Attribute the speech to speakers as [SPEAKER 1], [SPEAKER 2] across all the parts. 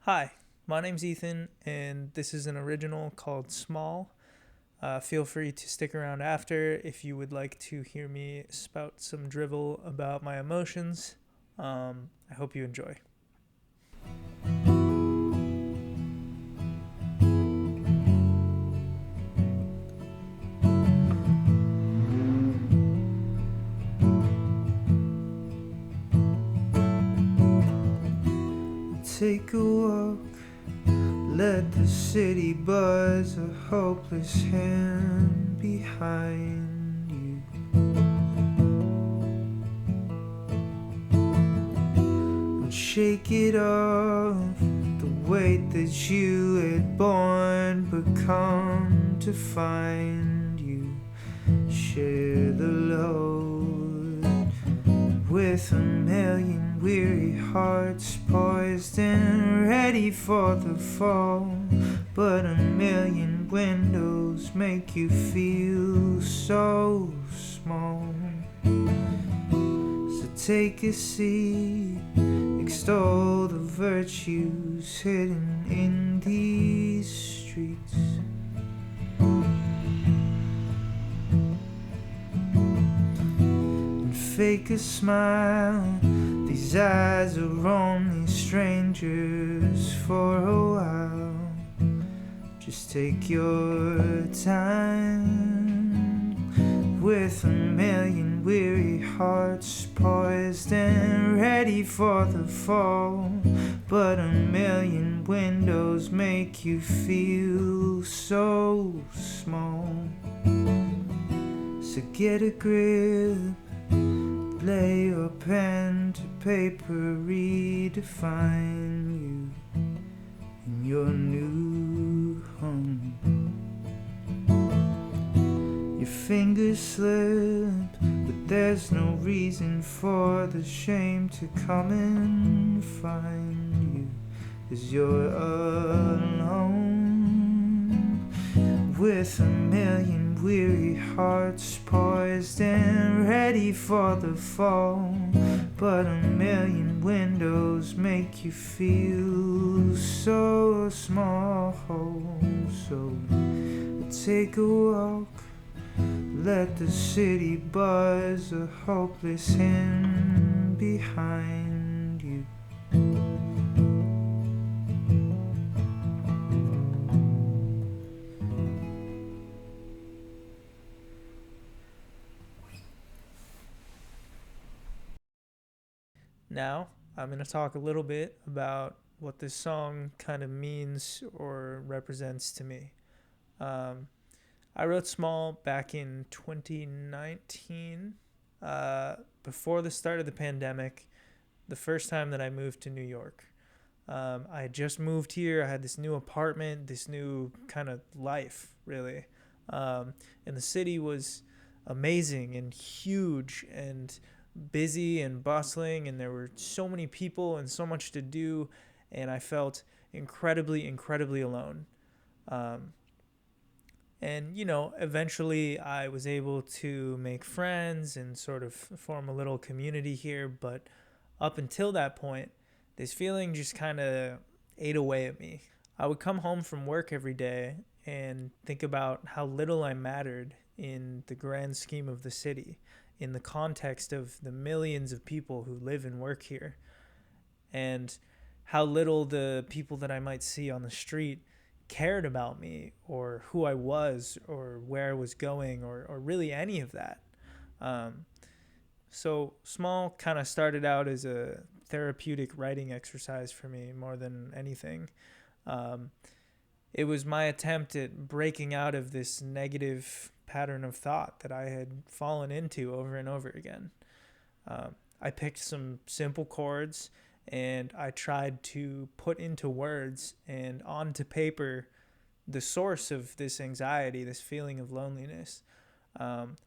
[SPEAKER 1] Hi, my name's Ethan, and this is an original called Small. Feel free to stick around after if you would like to hear me spout some drivel about my emotions. I hope you enjoy. Take a walk, let the city buzz, a hopeless hand behind you. And shake it off, the weight that you had borne, but come to find you. Share the load with a million weary hearts poised and ready for the fall. But a million windows make you feel so small. So take a seat, extol the virtues hidden in these streets. Fake a smile, these eyes are only strangers for a while. Just take your time, with a million weary hearts poised and ready for the fall. But a million windows make you feel so small. So get a grip, lay your pen to paper, redefine you in your new home. Your fingers slip, but there's no reason for the shame to come and find you, 'cause you're alone, with a million weary hearts poised and ready for the fall. But a million windows make you feel so small. So take a walk, let the city buzz, a hopeless hand behind you. Now, I'm going to talk a little bit about what this song kind of means or represents to me. Um, I wrote Small back in 2019, before the start of the pandemic, the first time that I moved to New York. I had just moved here. I had this new apartment, this new kind of life, really. And the city was amazing and huge and busy and bustling, and there were so many people and so much to do, and I felt incredibly alone. Um, and eventually I was able to make friends and sort of form a little community here, but up until that point, this feeling just kind of ate away at me. I would come home from work every day and think about how little I mattered in the grand scheme of the city, in the context of the millions of people who live and work here, and how little the people that I might see on the street cared about me or who I was or where I was going or really any of that. Um, so Small kind of started out as a therapeutic writing exercise for me more than anything. Um, it was my attempt at breaking out of this negative pattern of thought that I had fallen into over and over again. I picked some simple chords and I tried to put into words and onto paper the source of this anxiety, this feeling of loneliness. Um,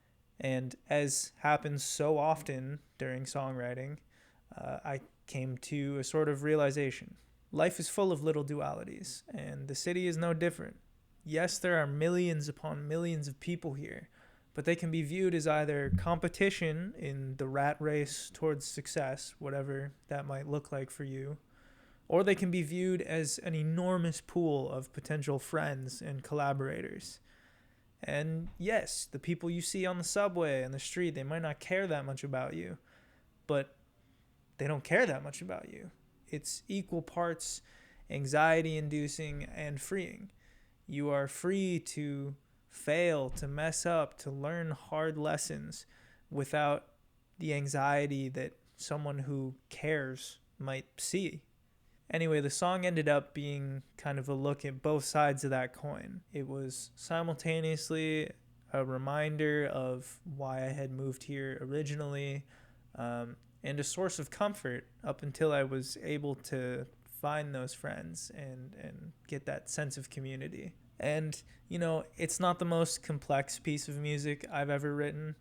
[SPEAKER 1] and as happens so often during songwriting, I came to a sort of realization. Life is full of little dualities, and the city is no different. Yes, there are millions upon millions of people here, but they can be viewed as either competition in the rat race towards success, whatever that might look like for you, or they can be viewed as an enormous pool of potential friends and collaborators. And yes, the people you see on the subway and the street, they might not care that much about you, but they don't care that much about you. It's equal parts anxiety inducing and freeing. You are free to fail, to mess up, to learn hard lessons without the anxiety that someone who cares might see. Anyway, the song ended up being kind of a look at both sides of that coin. It was simultaneously a reminder of why I had moved here originally, and a source of comfort up until I was able to find those friends and get that sense of community. And, it's not the most complex piece of music I've ever written,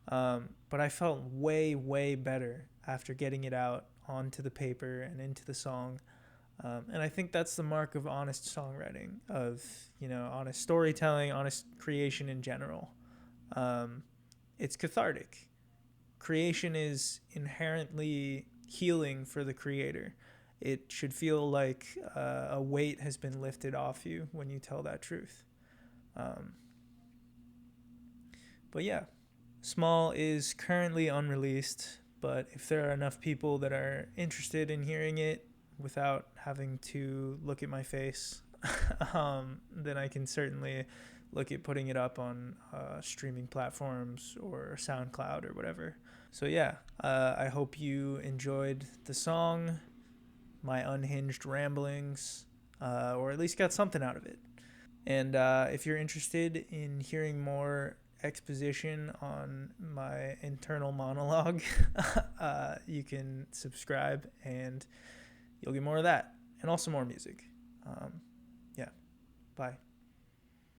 [SPEAKER 1] but I felt way, way better after getting it out onto the paper and into the song. And I think that's the mark of honest songwriting, of, honest storytelling, honest creation in general. It's cathartic. Creation is inherently healing for the creator. It should feel like a weight has been lifted off you when you tell that truth. But yeah, Small is currently unreleased, but if there are enough people that are interested in hearing it without having to look at my face, then I can certainly look at putting it up on streaming platforms or SoundCloud or whatever. So yeah, I hope you enjoyed the song, my unhinged ramblings, or at least got something out of it. And if you're interested in hearing more exposition on my internal monologue, you can subscribe and you'll get more of that and also more music. Yeah, bye.